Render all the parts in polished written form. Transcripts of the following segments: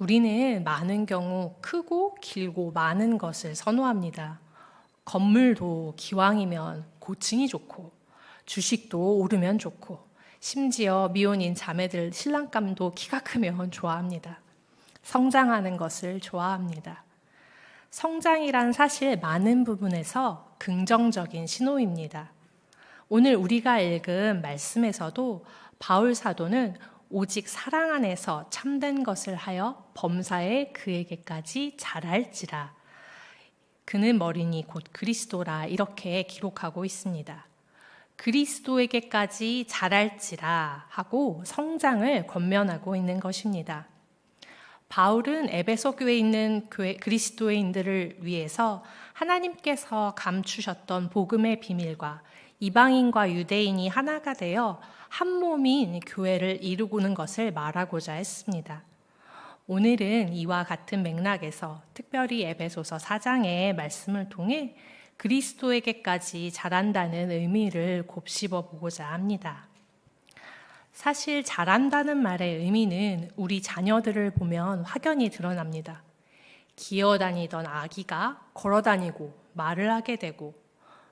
우리는 많은 경우 크고 길고 많은 것을 선호합니다. 건물도 기왕이면 고층이 좋고, 주식도 오르면 좋고, 심지어 미혼인 자매들 신랑감도 키가 크면 좋아합니다. 성장하는 것을 좋아합니다. 성장이란 사실 많은 부분에서 긍정적인 신호입니다. 오늘 우리가 읽은 말씀에서도 바울 사도는 오직 사랑 안에서 참된 것을 하여 범사에 그에게까지 자랄지라. 그는 머리니 곧 그리스도라 이렇게 기록하고 있습니다. 그리스도에게까지 자랄지라 하고 성장을 권면하고 있는 것입니다. 바울은 에베소 교회에 있는 그리스도인들을 위해서 하나님께서 감추셨던 복음의 비밀과 이방인과 유대인이 하나가 되어 한 몸인 교회를 이루고는 것을 말하고자 했습니다. 오늘은 이와 같은 맥락에서 특별히 에베소서 4장의 말씀을 통해 그리스도에게까지 자란다는 의미를 곱씹어 보고자 합니다. 사실 자란다는 말의 의미는 우리 자녀들을 보면 확연히 드러납니다. 기어다니던 아기가 걸어다니고 말을 하게 되고,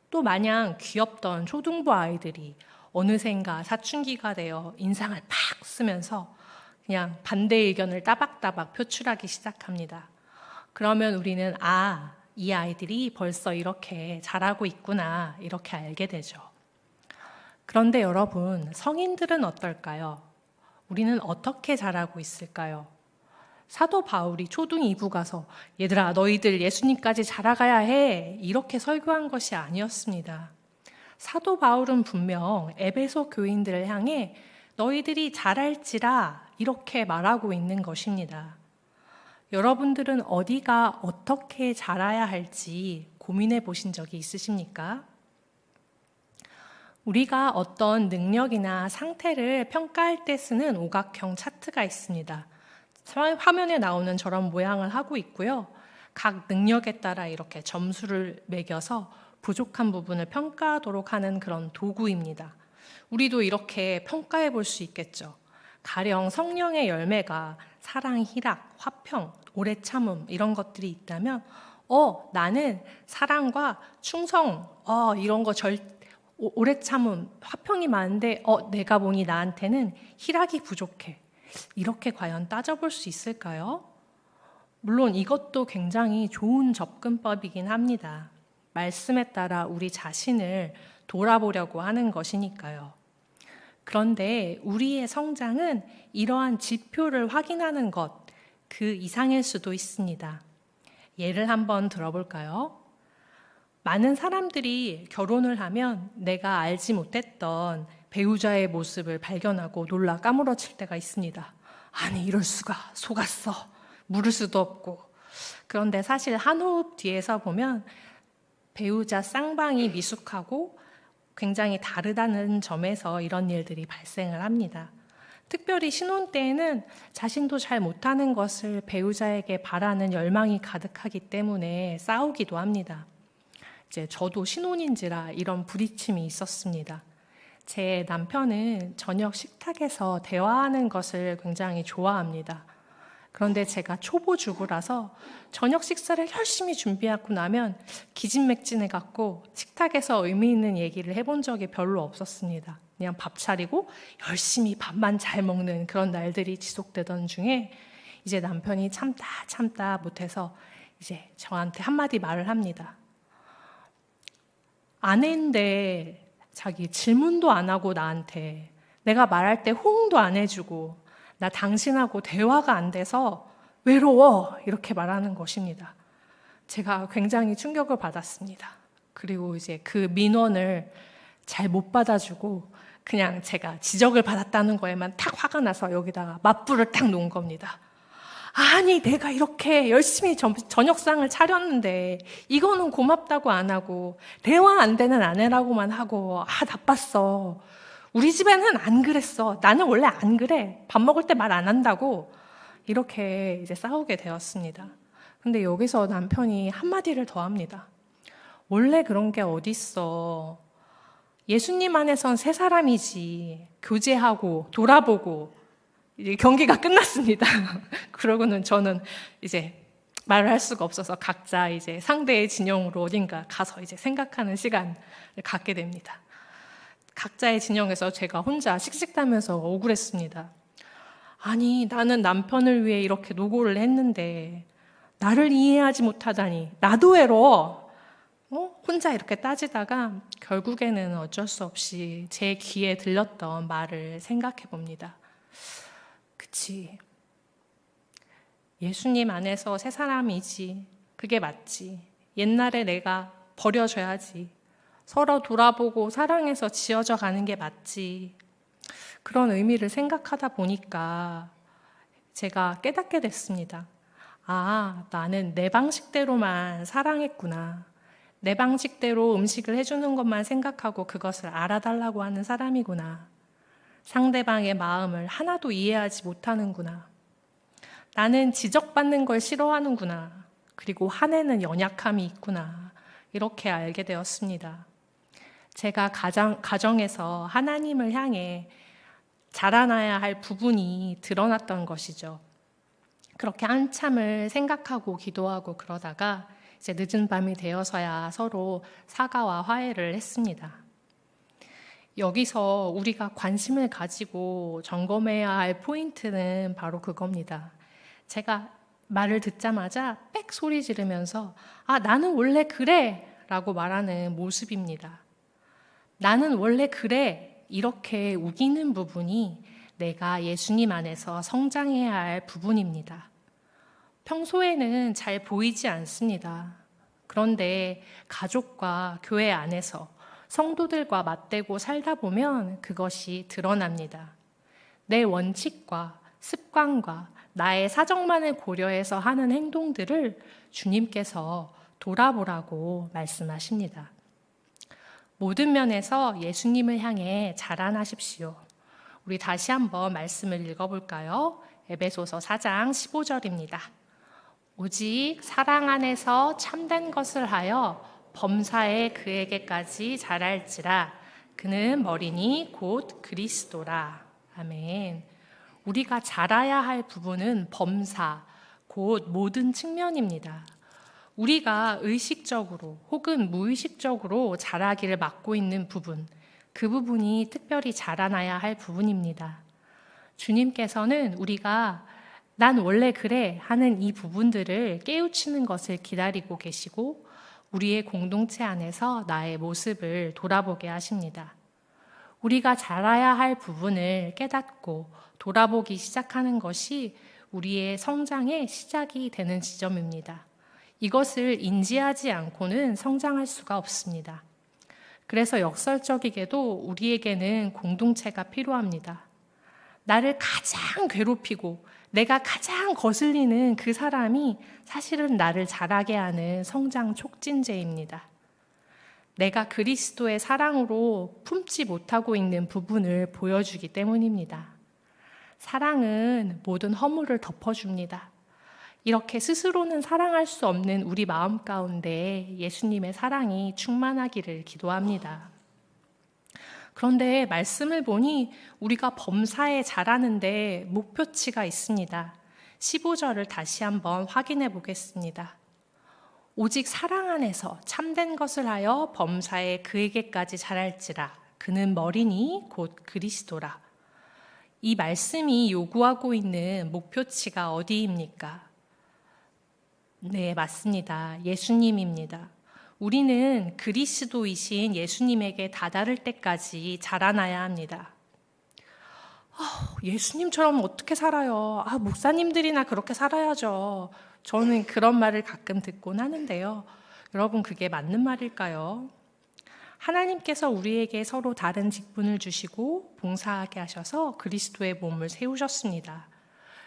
또 마냥 귀엽던 초등부 아이들이 어느샌가 사춘기가 되어 인상을 팍 쓰면서 그냥 반대 의견을 따박따박 표출하기 시작합니다. 그러면 우리는 이 아이들이 벌써 이렇게 자라고 있구나 이렇게 알게 되죠. 그런데 여러분, 성인들은 어떨까요? 우리는 어떻게 자라고 있을까요? 사도 바울이 초등 2부 가서 얘들아 너희들 예수님까지 자라가야 해 이렇게 설교한 것이 아니었습니다. 사도 바울은 분명 에베소 교인들을 향해 너희들이 자랄지라 이렇게 말하고 있는 것입니다. 여러분들은 어디가 어떻게 자라야 할지 고민해 보신 적이 있으십니까? 우리가 어떤 능력이나 상태를 평가할 때 쓰는 오각형 차트가 있습니다. 화면에 나오는 저런 모양을 하고 있고요. 각 능력에 따라 이렇게 점수를 매겨서 부족한 부분을 평가하도록 하는 그런 도구입니다. 우리도 이렇게 평가해 볼 수 있겠죠. 가령 성령의 열매가 사랑, 희락, 화평, 오래 참음 이런 것들이 있다면 나는 사랑과 충성 이런 거 오래 참음, 화평이 많은데 내가 보니 나한테는 희락이 부족해. 이렇게 과연 따져볼 수 있을까요? 물론 이것도 굉장히 좋은 접근법이긴 합니다. 말씀에 따라 우리 자신을 돌아보려고 하는 것이니까요. 그런데 우리의 성장은 이러한 지표를 확인하는 것, 그 이상일 수도 있습니다. 예를 한번 들어볼까요? 많은 사람들이 결혼을 하면 내가 알지 못했던 배우자의 모습을 발견하고 놀라 까무러칠 때가 있습니다. 아니 이럴 수가, 속았어. 물을 수도 없고. 그런데 사실 한 호흡 뒤에서 보면 배우자 쌍방이 미숙하고 굉장히 다르다는 점에서 이런 일들이 발생을 합니다. 특별히 신혼 때에는 자신도 잘 못하는 것을 배우자에게 바라는 열망이 가득하기 때문에 싸우기도 합니다. 이제 저도 신혼인지라 이런 부딪힘이 있었습니다. 제 남편은 저녁 식탁에서 대화하는 것을 굉장히 좋아합니다. 그런데 제가 초보 주부라서 저녁 식사를 열심히 준비하고 나면 기진맥진해갖고 식탁에서 의미 있는 얘기를 해본 적이 별로 없었습니다. 그냥 밥 차리고 열심히 밥만 잘 먹는 그런 날들이 지속되던 중에 이제 남편이 참다 못해서 이제 저한테 한마디 말을 합니다. 아내인데 자기 질문도 안 하고 나한테 내가 말할 때 호응도 안 해주고 나 당신하고 대화가 안 돼서 외로워 이렇게 말하는 것입니다. 제가 굉장히 충격을 받았습니다. 그리고 이제 그 민원을 잘 못 받아주고 그냥 제가 지적을 받았다는 거에만 탁 화가 나서 여기다가 맞불을 딱 놓은 겁니다. 아니 내가 이렇게 열심히 저녁상을 차렸는데 이거는 고맙다고 안 하고 대화 안 되는 아내라고만 하고 나빴어. 우리 집에는 안 그랬어. 나는 원래 안 그래. 밥 먹을 때 말 안 한다고. 이렇게 이제 싸우게 되었습니다. 근데 여기서 남편이 한마디를 더 합니다. 원래 그런 게 어딨어. 예수님 안에선 새 사람이지. 교제하고 돌아보고 이제 경기가 끝났습니다. 그러고는 저는 이제 말을 할 수가 없어서 각자 이제 상대의 진영으로 어딘가 가서 이제 생각하는 시간을 갖게 됩니다. 각자의 진영에서 제가 혼자 씩씩대면서 억울했습니다. 아니, 나는 남편을 위해 이렇게 노고를 했는데 나를 이해하지 못하다니 나도 외로워. 혼자 이렇게 따지다가 결국에는 어쩔 수 없이 제 귀에 들렸던 말을 생각해 봅니다. 그치. 예수님 안에서 새 사람이지. 그게 맞지. 옛날에 내가 버려줘야지. 서로 돌아보고 사랑해서 지어져 가는 게 맞지. 그런 의미를 생각하다 보니까 제가 깨닫게 됐습니다. 아, 나는 내 방식대로만 사랑했구나. 내 방식대로 음식을 해주는 것만 생각하고 그것을 알아달라고 하는 사람이구나. 상대방의 마음을 하나도 이해하지 못하는구나. 나는 지적받는 걸 싫어하는구나. 그리고 한에는 연약함이 있구나. 이렇게 알게 되었습니다. 제가 가정에서 하나님을 향해 자라나야 할 부분이 드러났던 것이죠. 그렇게 한참을 생각하고 기도하고 그러다가 이제 늦은 밤이 되어서야 서로 사과와 화해를 했습니다. 여기서 우리가 관심을 가지고 점검해야 할 포인트는 바로 그겁니다. 제가 말을 듣자마자 빽 소리 지르면서 나는 원래 그래 라고 말하는 모습입니다. 나는 원래 그래 이렇게 우기는 부분이 내가 예수님 안에서 성장해야 할 부분입니다. 평소에는 잘 보이지 않습니다. 그런데 가족과 교회 안에서 성도들과 맞대고 살다 보면 그것이 드러납니다. 내 원칙과 습관과 나의 사정만을 고려해서 하는 행동들을 주님께서 돌아보라고 말씀하십니다. 모든 면에서 예수님을 향해 자라나십시오. 우리 다시 한번 말씀을 읽어볼까요? 에베소서 4장 15절입니다. 오직 사랑 안에서 참된 것을 하여 범사에 그에게까지 자랄지라. 그는 머리니 곧 그리스도라. 아멘. 우리가 자라야 할 부분은 범사, 곧 모든 측면입니다. 우리가 의식적으로 혹은 무의식적으로 자라기를 막고 있는 부분, 그 부분이 특별히 자라나야 할 부분입니다. 주님께서는 우리가 난 원래 그래 하는 이 부분들을 깨우치는 것을 기다리고 계시고 우리의 공동체 안에서 나의 모습을 돌아보게 하십니다. 우리가 자라야 할 부분을 깨닫고 돌아보기 시작하는 것이 우리의 성장의 시작이 되는 지점입니다. 이것을 인지하지 않고는 성장할 수가 없습니다. 그래서 역설적이게도 우리에게는 공동체가 필요합니다. 나를 가장 괴롭히고 내가 가장 거슬리는 그 사람이 사실은 나를 자라게 하는 성장 촉진제입니다. 내가 그리스도의 사랑으로 품지 못하고 있는 부분을 보여주기 때문입니다. 사랑은 모든 허물을 덮어줍니다. 이렇게 스스로는 사랑할 수 없는 우리 마음 가운데 예수님의 사랑이 충만하기를 기도합니다. 그런데 말씀을 보니 우리가 범사에 자라는데 목표치가 있습니다. 15절을 다시 한번 확인해 보겠습니다. 오직 사랑 안에서 참된 것을 하여 범사에 그에게까지 자랄지라. 그는 머리니 곧 그리스도라. 이 말씀이 요구하고 있는 목표치가 어디입니까? 네, 맞습니다. 예수님입니다. 우리는 그리스도이신 예수님에게 다다를 때까지 자라나야 합니다. 예수님처럼 어떻게 살아요? 목사님들이나 그렇게 살아야죠. 저는 그런 말을 가끔 듣곤 하는데요. 여러분, 그게 맞는 말일까요? 하나님께서 우리에게 서로 다른 직분을 주시고 봉사하게 하셔서 그리스도의 몸을 세우셨습니다.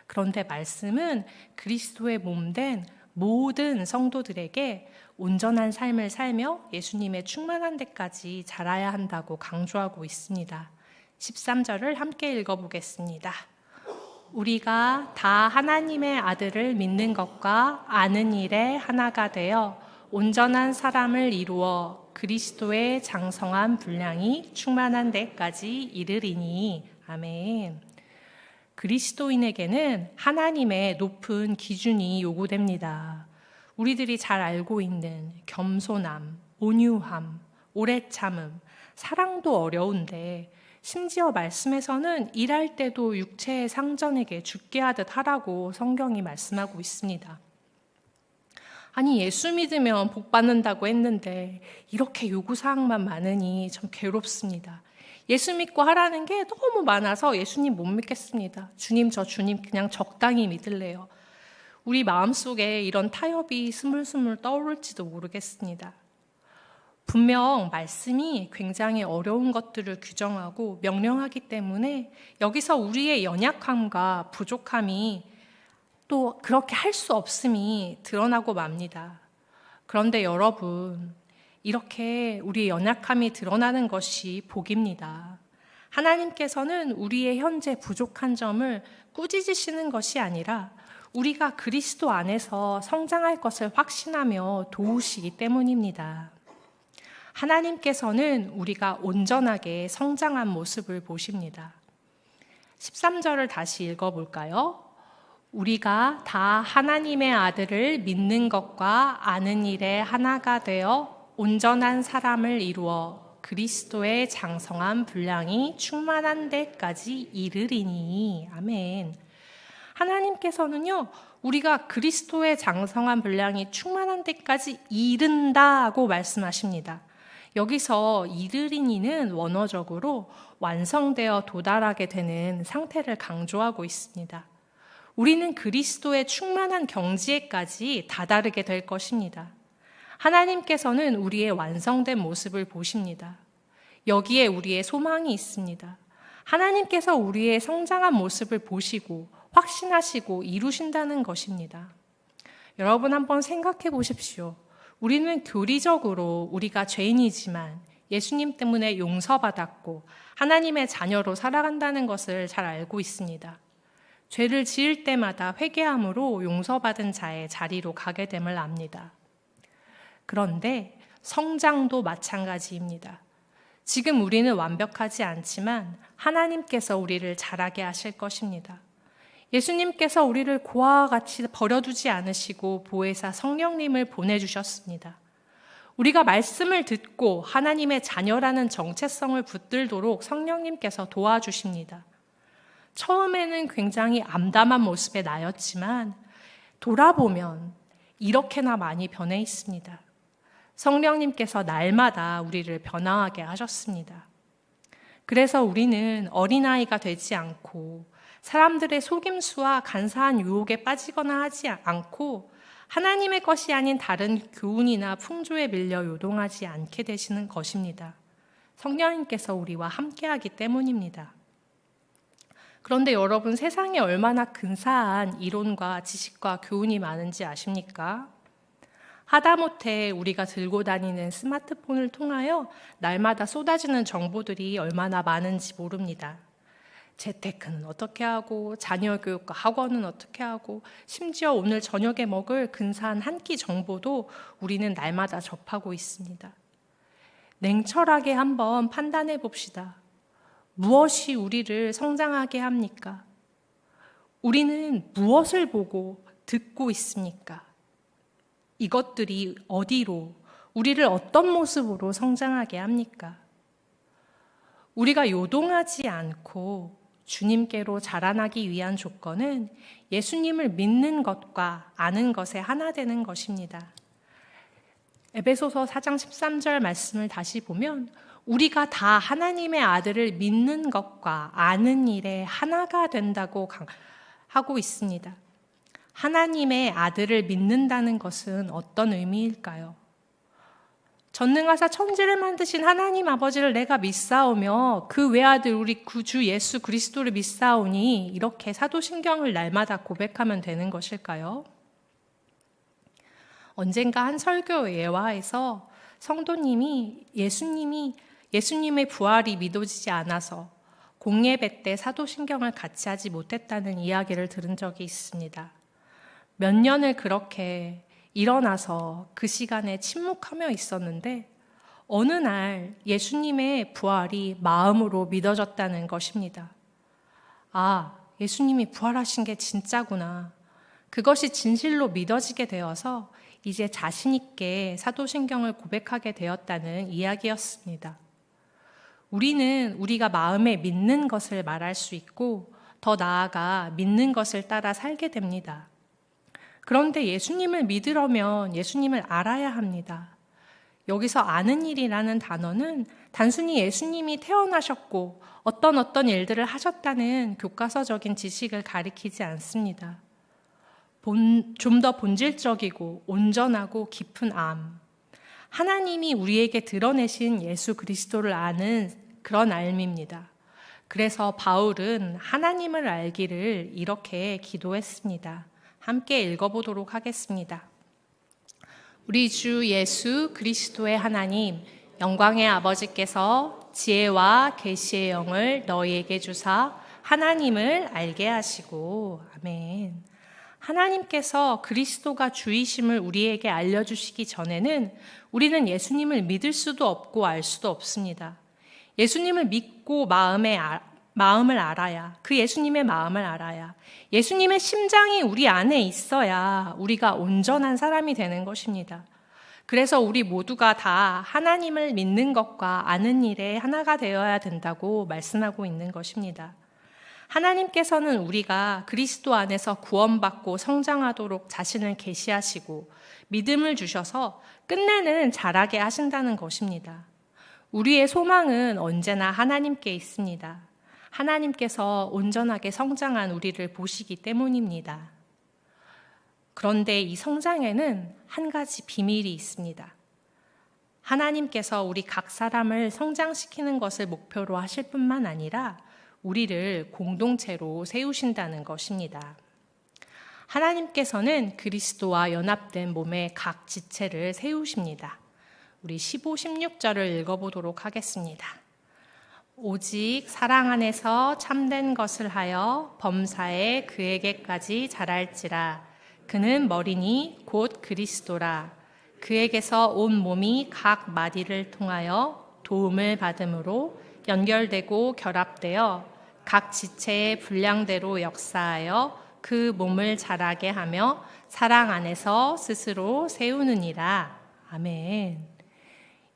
그런데 말씀은 그리스도의 몸된 모든 성도들에게 온전한 삶을 살며 예수님의 충만한 데까지 자라야 한다고 강조하고 있습니다. 13절을 함께 읽어보겠습니다. 우리가 다 하나님의 아들을 믿는 것과 아는 일에 하나가 되어 온전한 사람을 이루어 그리스도의 장성한 분량이 충만한 데까지 이르리니. 아멘. 그리스도인에게는 하나님의 높은 기준이 요구됩니다. 우리들이 잘 알고 있는 겸손함, 온유함, 오래 참음, 사랑도 어려운데 심지어 말씀에서는 일할 때도 육체의 상전에게 죽게 하듯 하라고 성경이 말씀하고 있습니다. 아니, 예수 믿으면 복 받는다고 했는데 이렇게 요구사항만 많으니 좀 괴롭습니다. 예수 믿고 하라는 게 너무 많아서 예수님 못 믿겠습니다. 주님, 저 주님 그냥 적당히 믿을래요. 우리 마음속에 이런 타협이 스물스물 떠오를지도 모르겠습니다. 분명 말씀이 굉장히 어려운 것들을 규정하고 명령하기 때문에 여기서 우리의 연약함과 부족함이 또 그렇게 할 수 없음이 드러나고 맙니다. 그런데 여러분, 이렇게 우리의 연약함이 드러나는 것이 복입니다. 하나님께서는 우리의 현재 부족한 점을 꾸짖으시는 것이 아니라 우리가 그리스도 안에서 성장할 것을 확신하며 도우시기 때문입니다. 하나님께서는 우리가 온전하게 성장한 모습을 보십니다. 13절을 다시 읽어볼까요? 우리가 다 하나님의 아들을 믿는 것과 아는 일에 하나가 되어 온전한 사람을 이루어 그리스도의 장성한 분량이 충만한 데까지 이르리니. 아멘. 하나님께서는요, 우리가 그리스도의 장성한 분량이 충만한 데까지 이른다고 말씀하십니다. 여기서 이르리니는 원어적으로 완성되어 도달하게 되는 상태를 강조하고 있습니다. 우리는 그리스도의 충만한 경지에까지 다다르게 될 것입니다. 하나님께서는 우리의 완성된 모습을 보십니다. 여기에 우리의 소망이 있습니다. 하나님께서 우리의 성장한 모습을 보시고 확신하시고 이루신다는 것입니다. 여러분 한번 생각해 보십시오. 우리는 교리적으로 우리가 죄인이지만 예수님 때문에 용서받았고 하나님의 자녀로 살아간다는 것을 잘 알고 있습니다. 죄를 지을 때마다 회개함으로 용서받은 자의 자리로 가게 됨을 압니다. 그런데 성장도 마찬가지입니다. 지금 우리는 완벽하지 않지만 하나님께서 우리를 자라게 하실 것입니다. 예수님께서 우리를 고아와 같이 버려두지 않으시고 보혜사 성령님을 보내주셨습니다. 우리가 말씀을 듣고 하나님의 자녀라는 정체성을 붙들도록 성령님께서 도와주십니다. 처음에는 굉장히 암담한 모습의 나였지만 돌아보면 이렇게나 많이 변해 있습니다. 성령님께서 날마다 우리를 변화하게 하셨습니다. 그래서 우리는 어린아이가 되지 않고 사람들의 속임수와 간사한 유혹에 빠지거나 하지 않고 하나님의 것이 아닌 다른 교훈이나 풍조에 밀려 요동하지 않게 되시는 것입니다. 성령님께서 우리와 함께하기 때문입니다. 그런데 여러분, 세상에 얼마나 근사한 이론과 지식과 교훈이 많은지 아십니까? 하다못해 우리가 들고 다니는 스마트폰을 통하여 날마다 쏟아지는 정보들이 얼마나 많은지 모릅니다. 재테크는 어떻게 하고 자녀 교육과 학원은 어떻게 하고 심지어 오늘 저녁에 먹을 근사한 한 끼 정보도 우리는 날마다 접하고 있습니다. 냉철하게 한번 판단해 봅시다. 무엇이 우리를 성장하게 합니까? 우리는 무엇을 보고 듣고 있습니까? 이것들이 어디로, 우리를 어떤 모습으로 성장하게 합니까? 우리가 요동하지 않고 주님께로 자라나기 위한 조건은 예수님을 믿는 것과 아는 것에 하나 되는 것입니다. 에베소서 4장 13절 말씀을 다시 보면 우리가 다 하나님의 아들을 믿는 것과 아는 일에 하나가 된다고 하고 있습니다. 하나님의 아들을 믿는다는 것은 어떤 의미일까요? 전능하사 천지를 만드신 하나님 아버지를 내가 믿사오며 그 외아들 우리 구주 예수 그리스도를 믿사오니 이렇게 사도신경을 날마다 고백하면 되는 것일까요? 언젠가 한 설교 예화에서 성도님이 예수님의 부활이 믿어지지 않아서 공예배 때 사도신경을 같이 하지 못했다는 이야기를 들은 적이 있습니다. 몇 년을 그렇게 일어나서 그 시간에 침묵하며 있었는데 어느 날 예수님의 부활이 마음으로 믿어졌다는 것입니다. 아, 예수님이 부활하신 게 진짜구나. 그것이 진실로 믿어지게 되어서 이제 자신 있게 사도신경을 고백하게 되었다는 이야기였습니다. 우리는 우리가 마음에 믿는 것을 말할 수 있고 더 나아가 믿는 것을 따라 살게 됩니다. 그런데 예수님을 믿으려면 예수님을 알아야 합니다. 여기서 아는 일이라는 단어는 단순히 예수님이 태어나셨고 어떤 일들을 하셨다는 교과서적인 지식을 가리키지 않습니다. 좀 더 본질적이고 온전하고 깊은 암, 하나님이 우리에게 드러내신 예수 그리스도를 아는 그런 알미입니다. 그래서 바울은 하나님을 알기를 이렇게 기도했습니다. 함께 읽어보도록 하겠습니다. 우리 주 예수 그리스도의 하나님, 영광의 아버지께서 지혜와 계시의 영을 너희에게 주사 하나님을 알게 하시고, 아멘. 하나님께서 그리스도가 주이심을 우리에게 알려주시기 전에는 우리는 예수님을 믿을 수도 없고 알 수도 없습니다. 예수님을 믿고 마음을 알아야, 그 예수님의 마음을 알아야, 예수님의 심장이 우리 안에 있어야 우리가 온전한 사람이 되는 것입니다. 그래서 우리 모두가 다 하나님을 믿는 것과 아는 일에 하나가 되어야 된다고 말씀하고 있는 것입니다. 하나님께서는 우리가 그리스도 안에서 구원받고 성장하도록 자신을 계시하시고 믿음을 주셔서 끝내는 자라게 하신다는 것입니다. 우리의 소망은 언제나 하나님께 있습니다. 하나님께서 온전하게 성장한 우리를 보시기 때문입니다. 그런데 이 성장에는 한 가지 비밀이 있습니다. 하나님께서 우리 각 사람을 성장시키는 것을 목표로 하실 뿐만 아니라 우리를 공동체로 세우신다는 것입니다. 하나님께서는 그리스도와 연합된 몸의 각 지체를 세우십니다. 우리 15, 16절을 읽어보도록 하겠습니다. 오직 사랑 안에서 참된 것을 하여 범사에 그에게까지 자랄지라. 그는 머리니 곧 그리스도라. 그에게서 온 몸이 각 마디를 통하여 도움을 받음으로 연결되고 결합되어 각 지체의 분량대로 역사하여 그 몸을 자라게 하며 사랑 안에서 스스로 세우느니라. 아멘.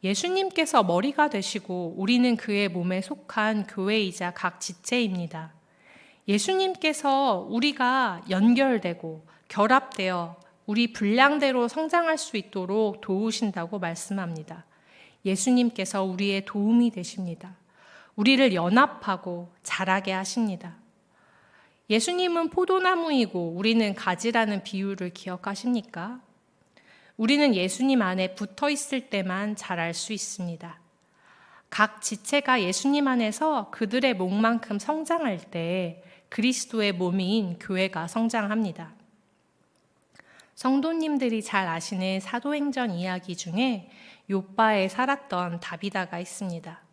예수님께서 머리가 되시고 우리는 그의 몸에 속한 교회이자 각 지체입니다. 예수님께서 우리가 연결되고 결합되어 우리 분량대로 성장할 수 있도록 도우신다고 말씀합니다. 예수님께서 우리의 도움이 되십니다. 우리를 연합하고 자라게 하십니다. 예수님은 포도나무이고 우리는 가지라는 비유를 기억하십니까? 우리는 예수님 안에 붙어 있을 때만 자랄 수 있습니다. 각 지체가 예수님 안에서 그들의 몸만큼 성장할 때 그리스도의 몸인 교회가 성장합니다. 성도님들이 잘 아시는 사도행전 이야기 중에 욥바에 살았던 다비다가 있습니다.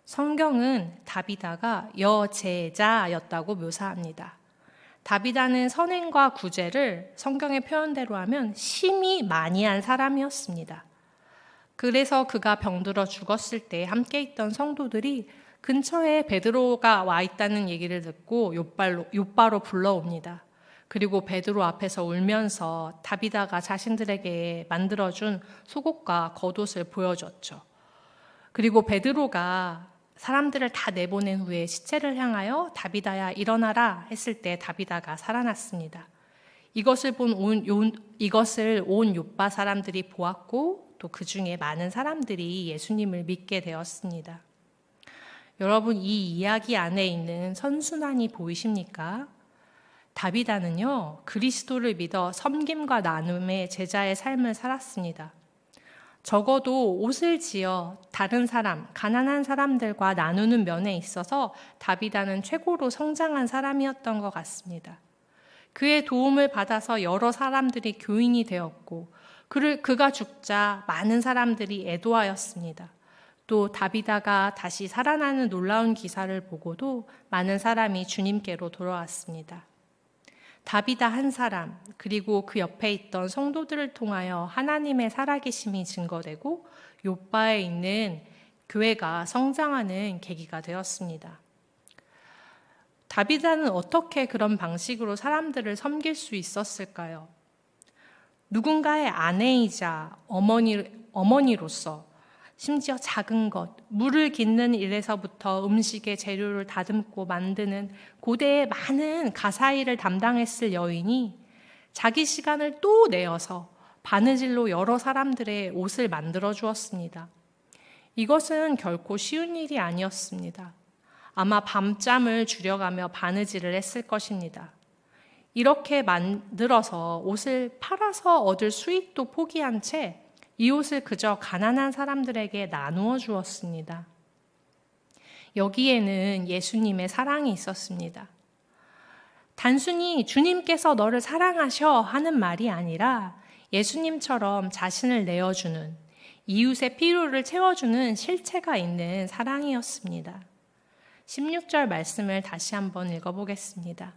성경은 다비다가 여제자였다고 묘사합니다. 다비다는 선행과 구제를 성경의 표현대로 하면 심히 많이 한 사람이었습니다. 그래서 그가 병들어 죽었을 때 함께 있던 성도들이 근처에 베드로가 와 있다는 얘기를 듣고 욥바로 불러옵니다. 그리고 베드로 앞에서 울면서 다비다가 자신들에게 만들어준 속옷과 겉옷을 보여줬죠. 그리고 베드로가 사람들을 다 내보낸 후에 시체를 향하여 다비다야 일어나라 했을 때 다비다가 살아났습니다. 이것을 온 욥바 사람들이 보았고 또 그 중에 많은 사람들이 예수님을 믿게 되었습니다. 여러분, 이 이야기 안에 있는 선순환이 보이십니까? 다비다는요, 그리스도를 믿어 섬김과 나눔의 제자의 삶을 살았습니다. 적어도 옷을 지어 다른 사람, 가난한 사람들과 나누는 면에 있어서 다비다는 최고로 성장한 사람이었던 것 같습니다. 그의 도움을 받아서 여러 사람들이 교인이 되었고 그가 죽자 많은 사람들이 애도하였습니다. 또 다비다가 다시 살아나는 놀라운 기사를 보고도 많은 사람이 주님께로 돌아왔습니다. 다비다 한 사람, 그리고 그 옆에 있던 성도들을 통하여 하나님의 살아계심이 증거되고 욥바에 있는 교회가 성장하는 계기가 되었습니다. 다비다는 어떻게 그런 방식으로 사람들을 섬길 수 있었을까요? 누군가의 아내이자 어머니로서 심지어 작은 것, 물을 깃는 일에서부터 음식의 재료를 다듬고 만드는 고대의 많은 가사일을 담당했을 여인이 자기 시간을 또 내어서 바느질로 여러 사람들의 옷을 만들어 주었습니다. 이것은 결코 쉬운 일이 아니었습니다. 아마 밤잠을 줄여가며 바느질을 했을 것입니다. 이렇게 만들어서 옷을 팔아서 얻을 수익도 포기한 채 이 옷을 그저 가난한 사람들에게 나누어 주었습니다. 여기에는 예수님의 사랑이 있었습니다. 단순히 주님께서 너를 사랑하셔 하는 말이 아니라 예수님처럼 자신을 내어주는, 이웃의 필요를 채워주는 실체가 있는 사랑이었습니다. 16절 말씀을 다시 한번 읽어보겠습니다.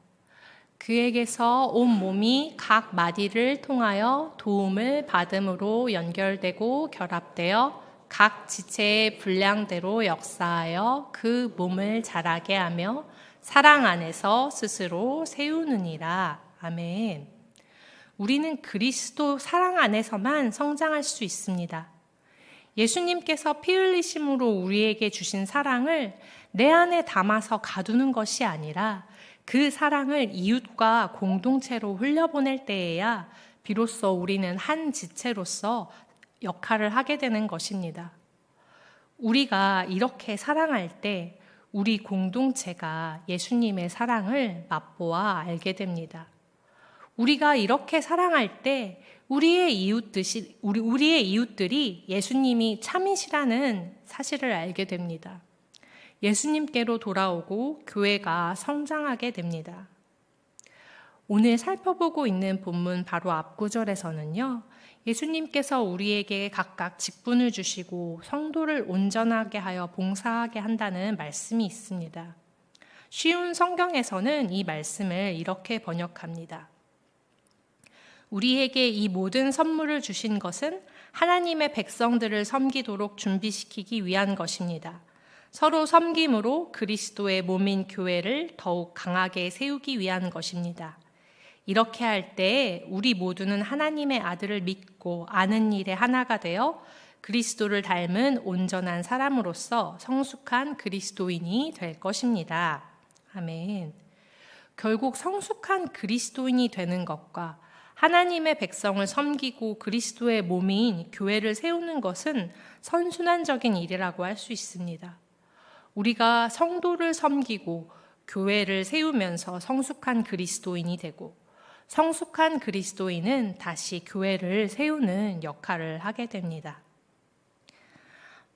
그에게서 온 몸이 각 마디를 통하여 도움을 받음으로 연결되고 결합되어 각 지체의 분량대로 역사하여 그 몸을 자라게 하며 사랑 안에서 스스로 세우느니라. 아멘. 우리는 그리스도 사랑 안에서만 성장할 수 있습니다. 예수님께서 피 흘리심으로 우리에게 주신 사랑을 내 안에 담아서 가두는 것이 아니라 그 사랑을 이웃과 공동체로 흘려보낼 때에야 비로소 우리는 한 지체로서 역할을 하게 되는 것입니다. 우리가 이렇게 사랑할 때 우리 공동체가 예수님의 사랑을 맛보아 알게 됩니다. 우리가 이렇게 사랑할 때 우리의 이웃들이 예수님이 참이시라는 사실을 알게 됩니다. 예수님께로 돌아오고 교회가 성장하게 됩니다. 오늘 살펴보고 있는 본문 바로 앞구절에서는요, 예수님께서 우리에게 각각 직분을 주시고 성도를 온전하게 하여 봉사하게 한다는 말씀이 있습니다. 쉬운 성경에서는 이 말씀을 이렇게 번역합니다. 우리에게 이 모든 선물을 주신 것은 하나님의 백성들을 섬기도록 준비시키기 위한 것입니다. 서로 섬김으로 그리스도의 몸인 교회를 더욱 강하게 세우기 위한 것입니다. 이렇게 할 때 우리 모두는 하나님의 아들을 믿고 아는 일에 하나가 되어 그리스도를 닮은 온전한 사람으로서 성숙한 그리스도인이 될 것입니다. 아멘. 결국 성숙한 그리스도인이 되는 것과 하나님의 백성을 섬기고 그리스도의 몸인 교회를 세우는 것은 선순환적인 일이라고 할 수 있습니다. 우리가 성도를 섬기고 교회를 세우면서 성숙한 그리스도인이 되고 성숙한 그리스도인은 다시 교회를 세우는 역할을 하게 됩니다.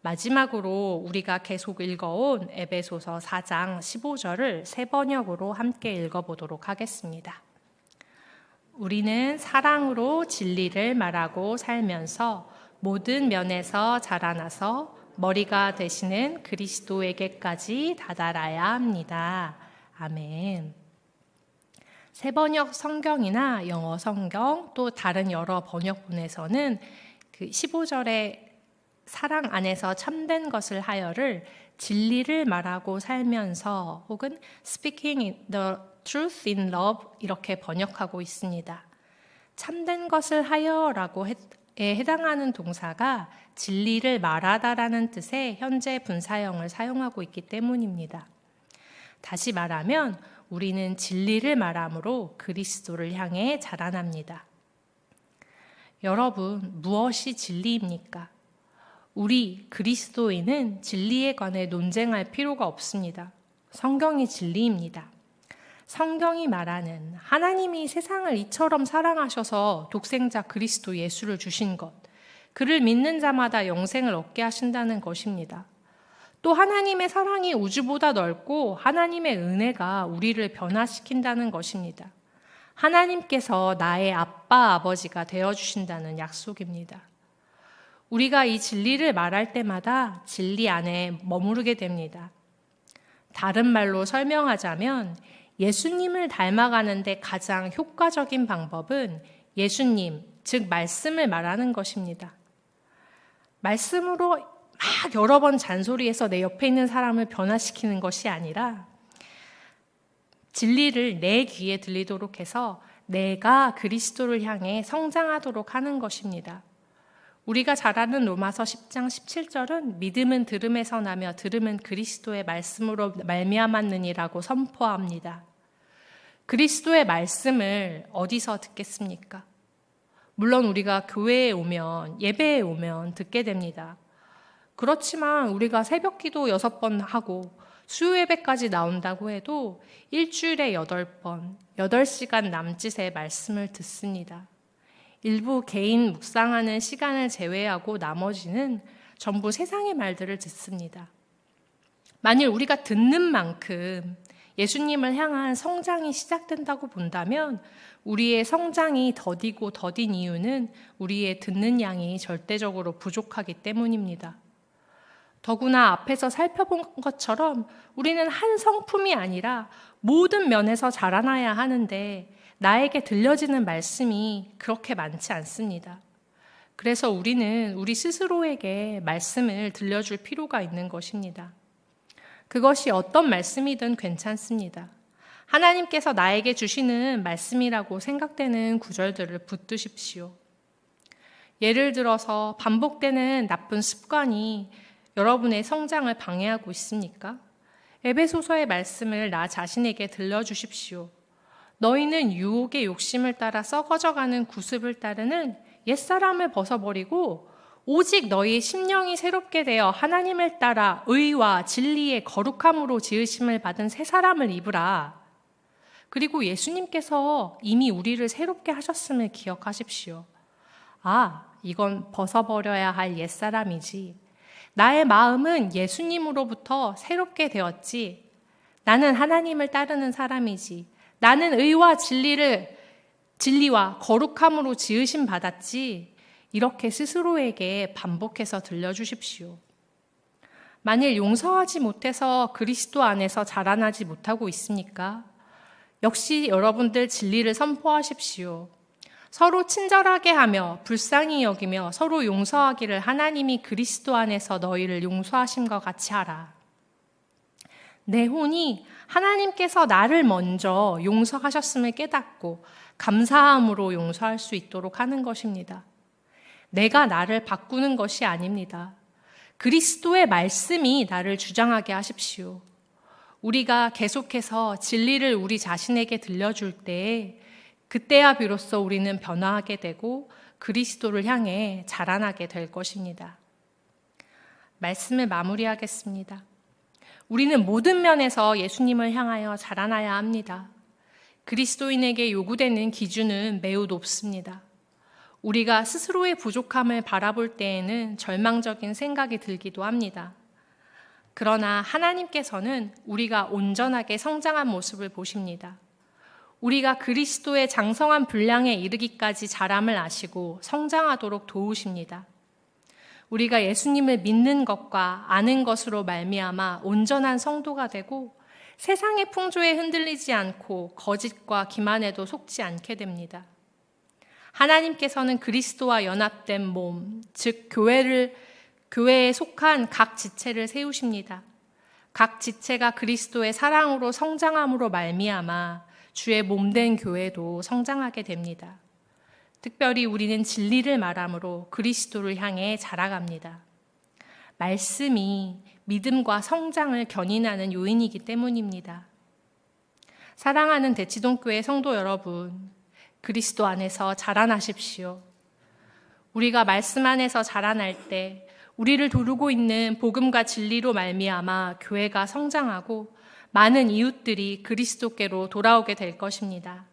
마지막으로 우리가 계속 읽어온 에베소서 4장 15절을 새 번역으로 함께 읽어보도록 하겠습니다. 우리는 사랑으로 진리를 말하고 살면서 모든 면에서 자라나서 머리가 되시는 그리스도에게까지 다다라야 합니다. 아멘. 새 번역 성경이나 영어 성경 또 다른 여러 번역본에서는 그 15절에 사랑 안에서 참된 것을 하여를 진리를 말하고 살면서 혹은 speaking the truth in love 이렇게 번역하고 있습니다. 참된 것을 하여라고 해당하는 동사가 진리를 말하다라는 뜻의 현재 분사형을 사용하고 있기 때문입니다. 다시 말하면 우리는 진리를 말함으로 그리스도를 향해 자라납니다. 여러분, 무엇이 진리입니까? 우리 그리스도인은 진리에 관해 논쟁할 필요가 없습니다. 성경이 진리입니다. 성경이 말하는 하나님이 세상을 이처럼 사랑하셔서 독생자 그리스도 예수를 주신 것, 그를 믿는 자마다 영생을 얻게 하신다는 것입니다. 또 하나님의 사랑이 우주보다 넓고 하나님의 은혜가 우리를 변화시킨다는 것입니다. 하나님께서 나의 아빠, 아버지가 되어주신다는 약속입니다. 우리가 이 진리를 말할 때마다 진리 안에 머무르게 됩니다. 다른 말로 설명하자면 예수님을 닮아가는데 가장 효과적인 방법은 예수님, 즉 말씀을 말하는 것입니다. 말씀으로 막 여러 번 잔소리해서 내 옆에 있는 사람을 변화시키는 것이 아니라 진리를 내 귀에 들리도록 해서 내가 그리스도를 향해 성장하도록 하는 것입니다. 우리가 잘 아는 로마서 10장 17절은 믿음은 들음에서 나며 들음은 그리스도의 말씀으로 말미암았느니라고 선포합니다. 그리스도의 말씀을 어디서 듣겠습니까? 물론 우리가 교회에 오면, 예배에 오면 듣게 됩니다. 그렇지만 우리가 새벽기도 6번 하고 수요예배까지 나온다고 해도 일주일에 8번, 8시간 남짓의 말씀을 듣습니다. 일부 개인 묵상하는 시간을 제외하고 나머지는 전부 세상의 말들을 듣습니다. 만일 우리가 듣는 만큼 예수님을 향한 성장이 시작된다고 본다면 우리의 성장이 더디고 더딘 이유는 우리의 듣는 양이 절대적으로 부족하기 때문입니다. 더구나 앞에서 살펴본 것처럼 우리는 한 성품이 아니라 모든 면에서 자라나야 하는데 나에게 들려지는 말씀이 그렇게 많지 않습니다. 그래서 우리는 우리 스스로에게 말씀을 들려줄 필요가 있는 것입니다. 그것이 어떤 말씀이든 괜찮습니다. 하나님께서 나에게 주시는 말씀이라고 생각되는 구절들을 붙드십시오. 예를 들어서 반복되는 나쁜 습관이 여러분의 성장을 방해하고 있습니까? 에베소서의 말씀을 나 자신에게 들려주십시오. 너희는 유혹의 욕심을 따라 썩어져가는 구습을 따르는 옛사람을 벗어버리고 오직 너희 심령이 새롭게 되어 하나님을 따라 의와 진리의 거룩함으로 지으심을 받은 새 사람을 입으라. 그리고 예수님께서 이미 우리를 새롭게 하셨음을 기억하십시오. 이건 벗어버려야 할 옛사람이지. 나의 마음은 예수님으로부터 새롭게 되었지. 나는 하나님을 따르는 사람이지. 나는 의와 진리와 거룩함으로 지으심 받았지. 이렇게 스스로에게 반복해서 들려주십시오. 만일 용서하지 못해서 그리스도 안에서 자라나지 못하고 있습니까? 역시 여러분들 진리를 선포하십시오. 서로 친절하게 하며 불쌍히 여기며 서로 용서하기를 하나님이 그리스도 안에서 너희를 용서하심과 같이 하라. 내 혼이 하나님께서 나를 먼저 용서하셨음을 깨닫고 감사함으로 용서할 수 있도록 하는 것입니다. 내가 나를 바꾸는 것이 아닙니다. 그리스도의 말씀이 나를 주장하게 하십시오. 우리가 계속해서 진리를 우리 자신에게 들려줄 때 그때야 비로소 우리는 변화하게 되고 그리스도를 향해 자라나게 될 것입니다. 말씀을 마무리하겠습니다. 우리는 모든 면에서 예수님을 향하여 자라나야 합니다. 그리스도인에게 요구되는 기준은 매우 높습니다. 우리가 스스로의 부족함을 바라볼 때에는 절망적인 생각이 들기도 합니다. 그러나 하나님께서는 우리가 온전하게 성장한 모습을 보십니다. 우리가 그리스도의 장성한 분량에 이르기까지 자람을 아시고 성장하도록 도우십니다. 우리가 예수님을 믿는 것과 아는 것으로 말미암아 온전한 성도가 되고 세상의 풍조에 흔들리지 않고 거짓과 기만에도 속지 않게 됩니다. 하나님께서는 그리스도와 연합된 몸, 즉 교회에 속한 각 지체를 세우십니다. 각 지체가 그리스도의 사랑으로 성장함으로 말미암아 주의 몸된 교회도 성장하게 됩니다. 특별히 우리는 진리를 말함으로 그리스도를 향해 자라갑니다. 말씀이 믿음과 성장을 견인하는 요인이기 때문입니다. 사랑하는 대치동교회 성도 여러분, 그리스도 안에서 자라나십시오. 우리가 말씀 안에서 자라날 때 우리를 두르고 있는 복음과 진리로 말미암아 교회가 성장하고 많은 이웃들이 그리스도께로 돌아오게 될 것입니다.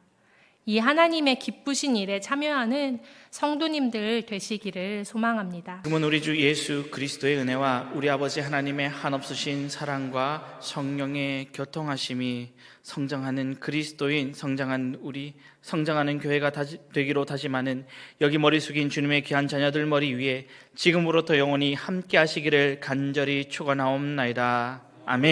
이 하나님의 기쁘신 일에 참여하는 성도님들 되시기를 소망합니다. 그러면 우리 주 예수 그리스도의 은혜와 우리 아버지 하나님의 한없으신 사랑과 성령의 교통하심이 성장하는 그리스도인, 성장하는 교회가 되기로 다짐하는 여기 머리 숙인 주님의 귀한 자녀들 머리 위에 지금으로부터 영원히 함께 하시기를 간절히 축원하옵나이다. 아멘.